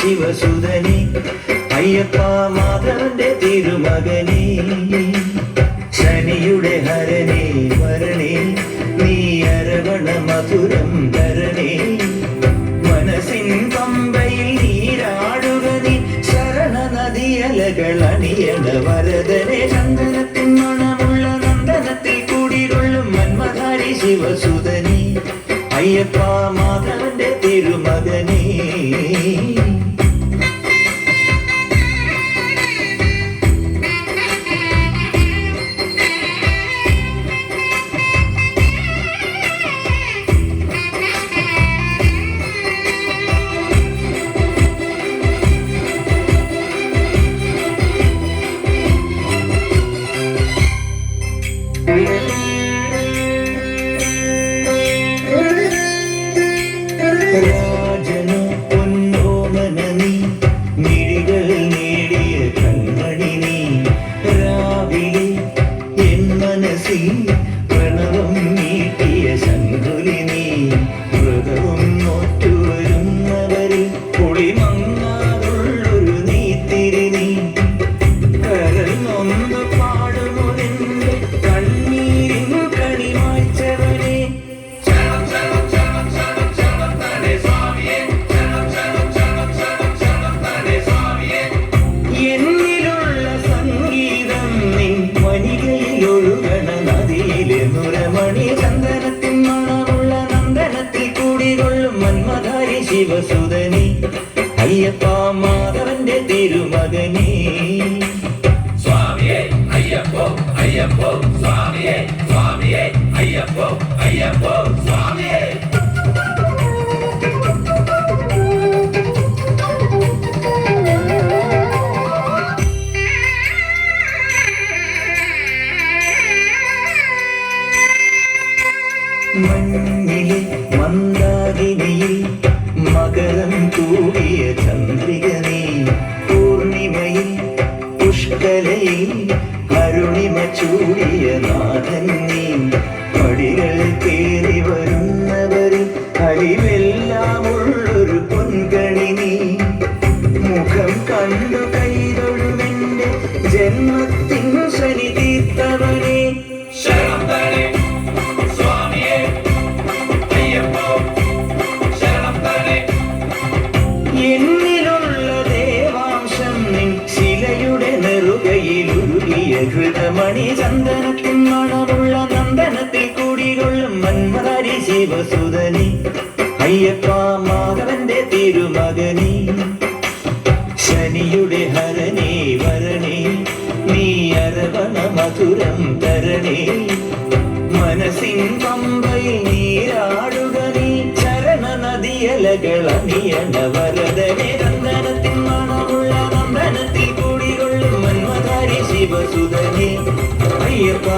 ശിവസുതനെ അയ്യപ്പ മാധവന്റെ തിരുമകനെ ശനിയുടെ ഹരനെ വരണേ നീ അരവണ മധുരം തരണേ മനസ്സിൻ പമ്പയിൽ നീരാടുക നീ ശരണ നദിയലകൾ അണിയണ വരദനെ ചന്ദനത്തിൻ മണമുള്ള നന്ദനത്തിൽ കൂടികൊള്ളും മന്മധാരി ശിവസുതനെ അയ്യപ്പ മാധവന്റെ തിരുമകനെ രാജന പൊന്നോമന നീ മിഴികളിൽ നേടിയ കൺമണി നീ രാവിലെ എൻ മനസ്സിൽ പ്രണവം നീട്ടിയ ശങ്കുലി നീ വ്രതവും നോറ്റുവരുന്നവരിൽ പൊളിമങ്ങാതുള്ളൊരു നീത്തിരി നീ കരൽ നൊന്ന് പാടുമൊരെന്റെ കണ്ണീരിൻ കണി മായ്ച്ചവനെ എന്നിലുള്ള സംഗീതം നിൻ വനികയിലൊഴുകണ നദിയിലെ നുരമണി ചന്ദനത്തിൻ മണമുള്ള നന്ദനത്തിൽ കൂടികൊള്ളും മന്മധാരി ശിവസുതനെ അയ്യപ്പ മാധവന്റെ തിരുമകനെ സ്വാമിയേ അയ്യപ്പോ അയ്യപ്പോ സ്വാമിയേ സ്വാമിയേ അയ്യപ്പോ അയ്യപ്പോ സ്വാമിയേ മഞ്ഞിലെ മന്ദാകിനിയിൽ മകരം തൂകിയ ചന്ദ്രിക നീ പൂർണിമയിൽ പുഷ്കലയിൽ അരുണിമ ചൂടിയ നാഥൻ നീ പടികൾ കേറി വരുന്നവരിൽ അലിവെല്ലാമുള്ളൊരു പൊൻകണി നീ മുഖം കണ്ടു കൈതൊഴുമെന്റെ ജന്മത്തിൻ ശനി തീർത്തവനെ ശരണം തരണേ സ്വാമിയേ അയ്യപ്പോ ശരണം തരണേ എന്നിലുള്ള ദേവാംശം നിൻ ശിലയുടെ നെറുകയിലുരുകിയ ഹൃദമണി ചന്ദനത്തിൻ മണമുള്ള നന്ദനത്തിൽ കൂടികൊള്ളും മന്മധാരി ശിവസുതനെ അയ്യപ്പ മാധവന്റെ തിരുമകനെ ശനിയുടെ ഹരനെ വരണേ നീ അരവണ മധുരം തരണേ മനസ്സിൻ പമ്പയിൽ നീരാടുക നീ ചരണ നദിയലകൾ അണിയണ വരദനെ നന്ദനത്തിൻ മണമുള്ള നന്ദനത്തിൽ കൂടികൊള്ളും മന്മധാരി ശിവസുതനെ അയ്യപ്പ